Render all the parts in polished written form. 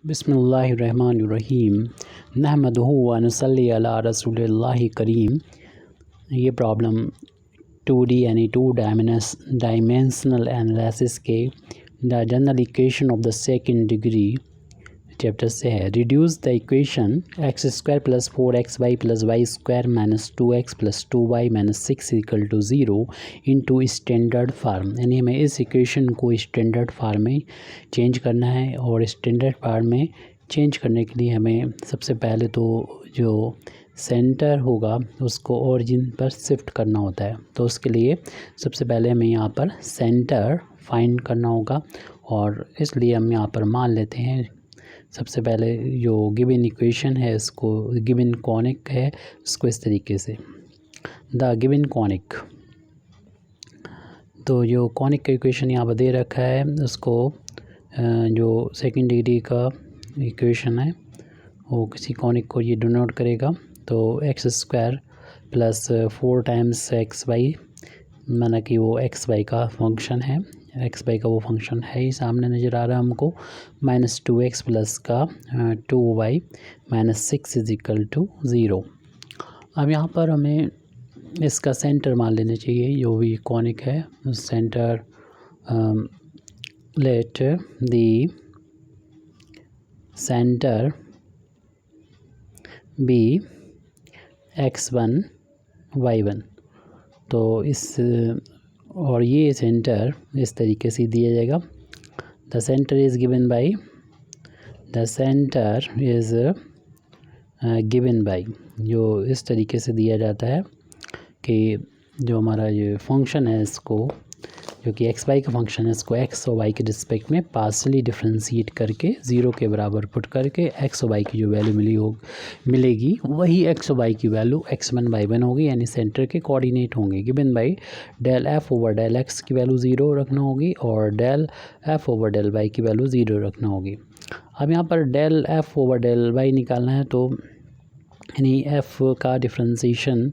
बिस्मिल्लाहिर्रहमानिर्रहीम नहमदुहु व नसल्ली अला रसूलिल्लाहि करीम। ये प्रॉब्लम 2D यानी 2 डायमेंशनल एनालिसिस के the general equation of the second degree chapter से है। Reduce the equation x square plus 4xy plus y square minus 2x plus 2y minus 6 equal to 0 into standard form. यानी हमें इस equation को standard farm में change करना है, और स्टैंडर्ड फार्म में चेंज करने के लिए हमें सबसे पहले तो जो सेंटर होगा उसको ओरिजिन पर शिफ्ट करना होता है। तो उसके लिए सबसे पहले हमें यहाँ पर सेंटर फाइंड करना होगा, और इसलिए हम यहाँ पर मान लेते हैं सबसे पहले जो गिवन इक्वेशन है इसको, गिवन कॉनिक है उसको इस तरीके से द गिवन कॉनिक। तो जो कॉनिक का इक्वेशन यहाँ पर दे रखा है उसको जो सेकंड डिग्री का इक्वेशन है वो किसी कॉनिक को ये डिनोट करेगा। तो x square plus 4 times x y, माना कि वो एक्स वाई का फंक्शन है, एक्स वाई का वो फंक्शन है ही सामने नज़र आ रहा है हमको, माइनस 2x प्लस का 2y minus 6 is equal to 0। अब यहाँ पर हमें इसका सेंटर मान लेना चाहिए जो भी कॉनिक है। Centre let the centre be x1 y1। तो इस और ये सेंटर इस तरीके से दिया जाएगा। The centre is given by, the centre is given by, जो इस तरीके से दिया जाता है कि जो हमारा ये फंक्शन है इसको, जो कि एक्स वाई का फंक्शन है, इसको एक्स और वाई के रिस्पेक्ट में पार्शली डिफ्रेंशिएट करके 0 के बराबर पुट करके एक्स और वाई की जो वैल्यू मिलेगी वही एक्स और वाई की वैल्यू x1 y1 होगी, यानी सेंटर के कोऑर्डिनेट होंगे। Given by del f over del x की वैल्यू 0 रखना होगी और del f over del y की वैल्यू 0 रखना होगी। अब यहाँ पर del f over del y निकालना है, तो यानी एफ का डिफ्रेंशिएशन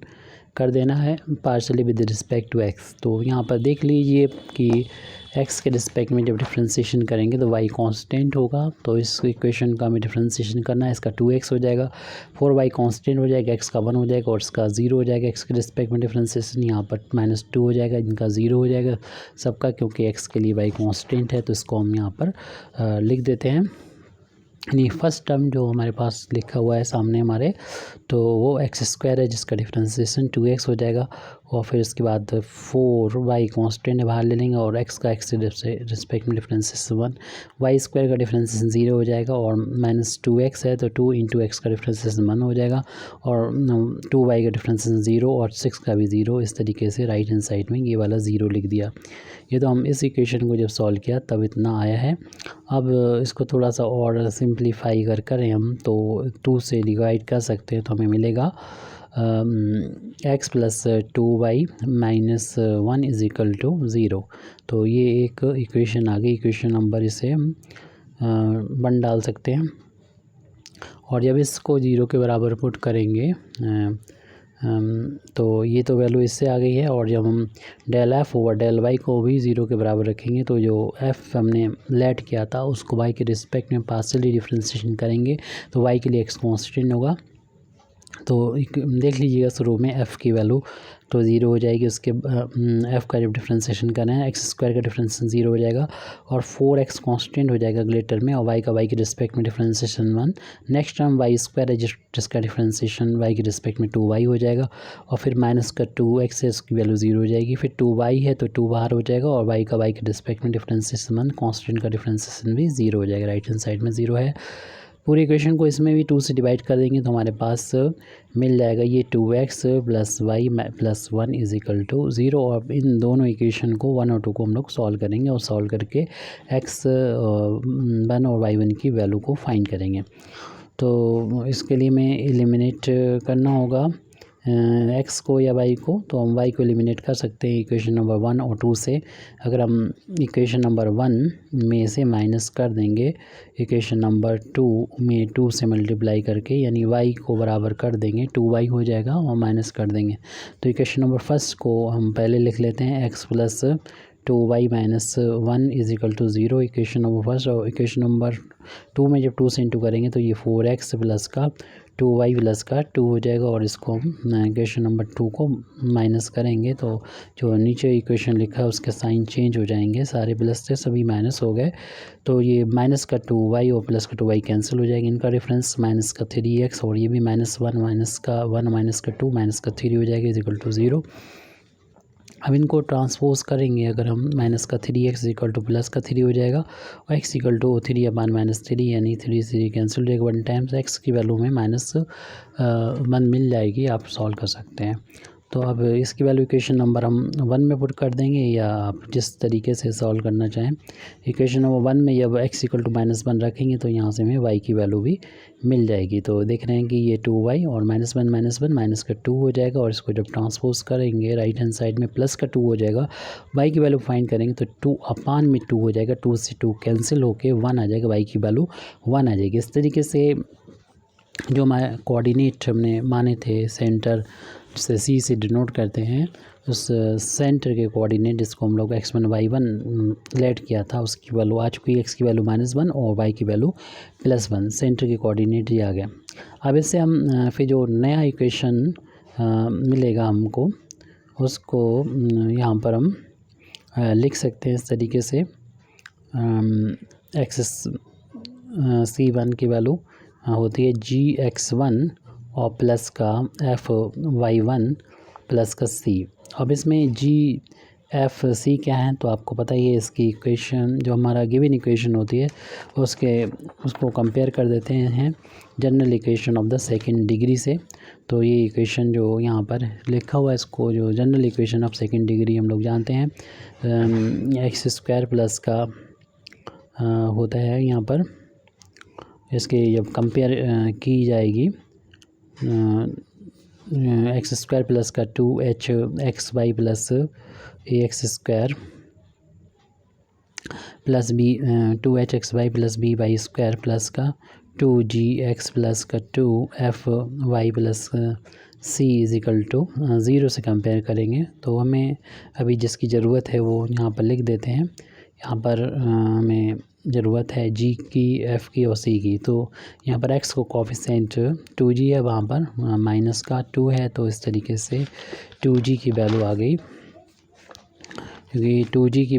कर देना है partially with respect to x. तो यहाँ पर देख लीजिए कि एक्स के रिस्पेक्ट में जब डिफ्रेंशिएशन करेंगे तो वाई कांस्टेंट होगा, तो इस इक्वेशन का हमें डिफ्रेंशिएशन करना है। इसका 2x हो जाएगा, 4y कांस्टेंट हो जाएगा, एक्स का 1 हो जाएगा और इसका 0 हो जाएगा। एक्स के रिस्पेक्ट में डिफ्रेंशिएशन यहाँ पर -2 हो जाएगा, इनका 0 हो जाएगा सबका, क्योंकि एक्स के लिए वाई कांस्टेंट है। तो इसको हम यहाँ पर लिख देते हैं। यानी फर्स्ट टर्म जो हमारे पास लिखा हुआ है सामने हमारे, तो वो एक्स स्क्वायर है जिसका डिफ्रेंशिएशन 2x हो जाएगा, और फिर उसके बाद 4y कांस्टेंट बाहर ले लेंगे और x का x से रिस्पेक्ट में डिफ्रेंशिएशन 1, वाई स्क्वायर का डिफ्रेंशिएशन 0 हो जाएगा, और -2x है तो 2 इंटू एक्स का डिफ्रेंशिएशन 1 हो जाएगा, और 2y का डिफ्रेंशिएशन 0 और 6 का भी 0। इस तरीके से राइट हैंड साइड में ये वाला 0 लिख दिया। ये तो हम इस इक्वेशन को जब सॉल्व किया तब इतना आया है। अब इसको थोड़ा सा और सिंप्लीफाई करें हम तो 2 से डिवाइड कर सकते हैं, तो हमें मिलेगा x plus 2y minus 1 is equal to 0। तो ये एक इक्वेशन आ गई, इक्वेशन नंबर इसे हम 1 डाल सकते हैं। और जब इसको 0 के बराबर पुट करेंगे तो ये तो वैल्यू इससे आ गई है, और जब हम del f over del y को भी 0 के बराबर रखेंगे तो जो एफ हमने लेट किया था उसको वाई के रिस्पेक्ट में पार्शियली डिफ्रेंशिएशन करेंगे तो वाई के लिए एक्स कांस्टेंट होगा। तो देख लीजिएगा शुरू में एफ़ की वैल्यू तो 0 हो जाएगी, उसके एफ़ का जब डिफ्रेंशिएशन करना है एक्स स्क्वायर का डिफ्रेंशिएशन 0 हो जाएगा और 4x कांस्टेंट हो जाएगा ग्लेटर में, और वाई का वाई के रिस्पेक्ट में differentiation 1। Next term y square है जिसका डिफ्रेंशिएशन वाई के रिस्पेक्ट में 2y हो जाएगा, और फिर माइनस का 2x है इसकी वैल्यू 0 हो जाएगी, फिर 2y है तो 2 बाहर हो जाएगा, और वाई का वाई के रिस्पेक्ट में डिफ्रेंशिएशन 1, कांस्टेंट का डिफ्रेंशिएशन भी 0 हो जाएगा। राइट हैंड साइड में 0 है। पूरी इक्वेशन को इसमें भी 2 से डिवाइड कर देंगे तो हमारे पास मिल जाएगा ये 2x plus y plus 1 is equal to 0। और इन दोनों इक्वेशन को 1 और 2 को हम लोग सॉल्व करेंगे, और सॉल्व करके x1 और y1 की वैल्यू को फाइंड करेंगे। तो इसके लिए हमें एलिमिनेट करना होगा x को या y को, तो हम y को एलिमिनेट कर सकते हैं इक्वेशन नंबर 1 और 2 से। अगर हम इक्वेशन नंबर 1 में से माइनस कर देंगे इक्वेशन नंबर 2 में 2 से मल्टीप्लाई करके, यानी y को बराबर कर देंगे 2y हो जाएगा और माइनस कर देंगे। तो इक्वेशन नंबर फर्स्ट को हम पहले लिख लेते हैं x plus 2y minus 1 is equal to 0 equation number first. और इक्वेशन नंबर 2 में जब 2 से इंटू करेंगे तो ये 4x प्लस का 2y प्लस का 2 हो जाएगा, और इसको हम इक्वेशन नंबर 2 को माइनस करेंगे तो जो नीचे इक्वेशन लिखा है उसके साइन चेंज हो जाएंगे, सारे प्लस से सभी माइनस हो गए। तो ये माइनस का 2y और प्लस का 2y कैंसिल हो जाएगा, इनका डिफरेंस माइनस का 3x, और ये भी -1 माइनस का 1 माइनस का 2 माइनस का 3 हो जाएगा इज इक्वल टू 0। अब इनको ट्रांसपोज करेंगे, अगर हम माइनस का 3x इक्वल टू प्लस का 3 हो जाएगा, और x इक्वल टू 3/-3 यानी 3 कैंसिल हो जाएगा, 1 टाइम्स x की वैल्यू में -1 मिल जाएगी, आप सॉल्व कर सकते हैं। तो अब इसकी वैल्यू इक्वेशन नंबर हम 1 में पुट कर देंगे, या आप जिस तरीके से सॉल्व करना चाहें। इक्वेशन नंबर 1 में जब x इक्वल टू -1 रखेंगे तो यहाँ से हमें y की वैल्यू भी मिल जाएगी। तो देख रहे हैं कि ये 2y और -1 माइनस का 2 हो जाएगा, और इसको जब ट्रांसपोज करेंगे राइट हैंड साइड में प्लस का 2 हो जाएगा। y की वैल्यू फाइंड करेंगे तो 2/2 हो जाएगा, 2 से 2 कैंसिल होके 1 आ जाएगा, y की वैल्यू 1 आ जाएगी। इस तरीके से जो हमारे कोऑर्डिनेट हमने माने थे सेंटर से C से डिनोट करते हैं, उस सेंटर के कोऑर्डिनेट जिसको हम लोग x1 y1 लेट किया था उसकी वैल्यू आ चुकी है, x की वैल्यू -1 और y की वैल्यू +1, सेंटर के कोऑर्डिनेट ये आ गया। अब इससे हम फिर जो नया इक्वेशन मिलेगा हमको उसको यहाँ पर हम लिख सकते हैं इस तरीके से, C1 की वैल्यू होती है gx1 और प्लस का fy1 प्लस का c। अब इसमें gfc क्या है तो आपको पता ही है, इसकी इक्वेशन जो हमारा गिवन इक्वेशन होती है उसको कंपेयर कर देते हैं general equation of the second degree से। तो ये इक्वेशन जो यहाँ पर लिखा हुआ है इसको जो general equation of second degree हम लोग जानते हैं, x² प्लस का होता है यहाँ पर। इसके जब कंपेयर की जाएगी x² प्लस का 2hxy plus ax² plus b 2hxy plus by² plus का 2gx प्लस का 2fy plus c is equal to 0 से कंपेयर करेंगे। तो हमें अभी जिसकी ज़रूरत है वो यहाँ पर लिख देते हैं। यहाँ पर हमें ज़रूरत है g की, f की और c की। तो यहाँ पर x को कोफिशिएंट 2g है, वहाँ पर माइनस का 2 है, तो इस तरीके से 2g की वैल्यू आ गई, क्योंकि 2g की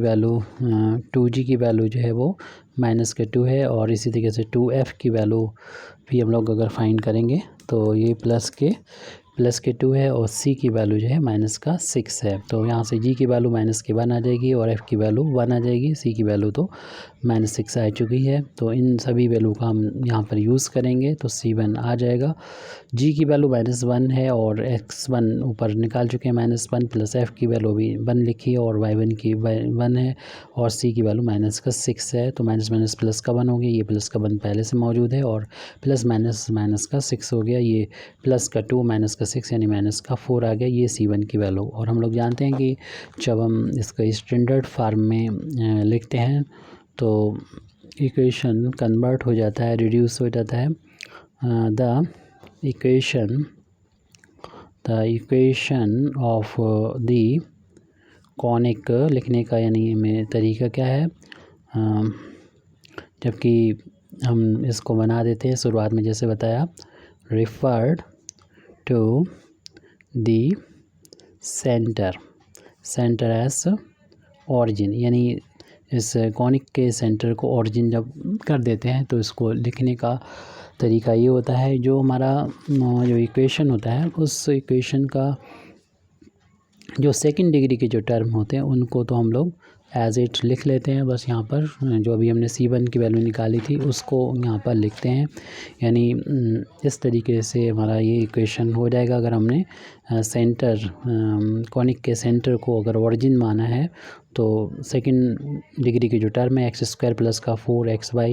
वैल्यू जो है वो माइनस का 2 है। और इसी तरीके से 2f की वैल्यू भी हम लोग अगर फाइंड करेंगे तो ये प्लस के 2 है, और c की वैल्यू जो है माइनस का 6 है। तो यहाँ से g की वैल्यू -1 आ जाएगी और f की वैल्यू 1 आ जाएगी, c की वैल्यू तो -6 आ चुकी है। तो इन सभी वैल्यू का हम यहाँ पर यूज़ करेंगे तो c1 आ जाएगा। g की वैल्यू -1 है और x1 ऊपर निकाल चुके हैं -1, प्लस f की वैल्यू भी 1 लिखी है और y1 की 1 है, और c की वैल्यू -6 है। तो माइनस प्लस का 1 हो गया, ये प्लस का 1 पहले से मौजूद है, और प्लस माइनस का 6 हो गया, ये प्लस का 2 माइनस का 6 यानी -4 आ गया, ये c1 की वैल्यू। और हम लोग जानते हैं कि जब हम इसका स्टैंडर्ड फार्म में लिखते हैं तो इक्वेशन कन्वर्ट हो जाता है, रिड्यूस हो जाता है। The equation of the conic लिखने का यानी में तरीका क्या है, जबकि हम इसको बना देते हैं शुरुआत में जैसे बताया, referred to the centre as origin, यानी इस कॉनिक के सेंटर को ऑरिजिन जब कर देते हैं तो इसको लिखने का तरीका ये होता है, जो हमारा जो इक्वेशन होता है उस इक्वेशन का जो सेकंड डिग्री के जो टर्म होते हैं उनको तो हम लोग एज इट लिख लेते हैं। बस यहाँ पर जो अभी हमने c1 की वैल्यू निकाली थी उसको यहाँ पर लिखते हैं, यानी इस तरीके से हमारा ये इक्वेशन हो जाएगा। अगर हमने सेंटर कॉनिक के सेंटर को अगर ओरिजिन माना है तो सेकंड डिग्री की जो टर्म है x² प्लस का 4xy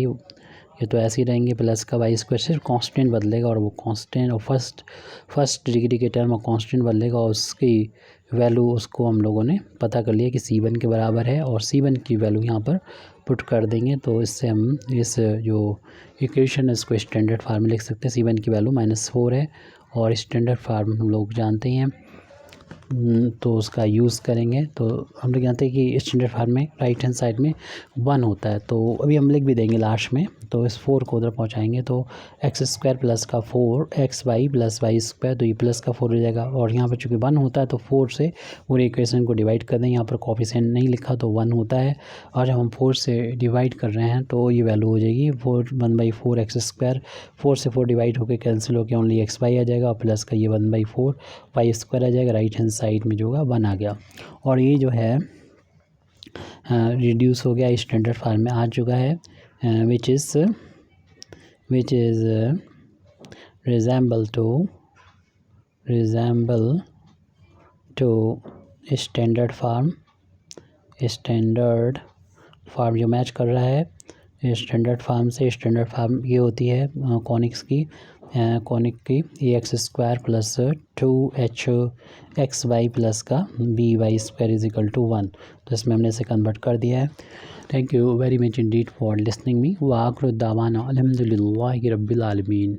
ये तो ऐसे ही रहेंगे, प्लस का y² सिर्फ कांस्टेंट बदलेगा, और वो कांस्टेंट और फर्स्ट डिग्री के टर्म में कांस्टेंट बदलेगा, और उसकी वैल्यू उसको हम लोगों ने पता कर लिया कि c1 के बराबर है, और c1 की वैल्यू यहाँ पर पुट कर देंगे। तो इससे हम इस जो इक्वेशन है इसको स्टैंडर्ड फार्म में लिख सकते हैं। c1 की वैल्यू -4 है और स्टैंडर्ड फार्म हम लोग जानते हैं तो उसका यूज़ करेंगे। तो हम लोग जानते हैं कि स्टैंडर्ड फार्म में राइट हैंड साइड में 1 होता है, तो अभी हम लिख भी देंगे लास्ट में। तो इस 4 को उधर पहुंचाएंगे तो एक्स स्क्वायर प्लस का 4 x y plus y square, तो ये प्लस का 4 हो जाएगा। और यहाँ पर चूँकि 1 होता है तो 4 से पूरे इक्वेशन को डिवाइड कर दें। यहाँ पर कोफिशिएंट नहीं लिखा तो 1 होता है, और जब हम 4 से डिवाइड कर रहे हैं तो ये वैल्यू हो जाएगी 1/4 एक्स स्क्वायर। 4 से 4 डिवाइड होकर कैंसिल होकर ओनली एक्स वाई आ जाएगा, और प्लस का ये 1/4 वाई स्क्वायर आ जाएगा। राइट हैंड साइड में जो होगा 1 आ गया, और ये जो है रिड्यूस हो गया, स्टैंडर्ड फार्म में आ चुका है, which is resemble to standard form जो मैच कर रहा है स्टैंडर्ड फार्म से। स्टैंडर्ड फार्म ये होती है कॉनिक की a x square plus 2h x y plus का b y square is equal to 1। तो इसमें हमने इसे कन्वर्ट कर दिया है। Thank you very much indeed for listening me. व आखिर दावाना अल्हम्दुलिल्लाहि रब्बिल आलमीन।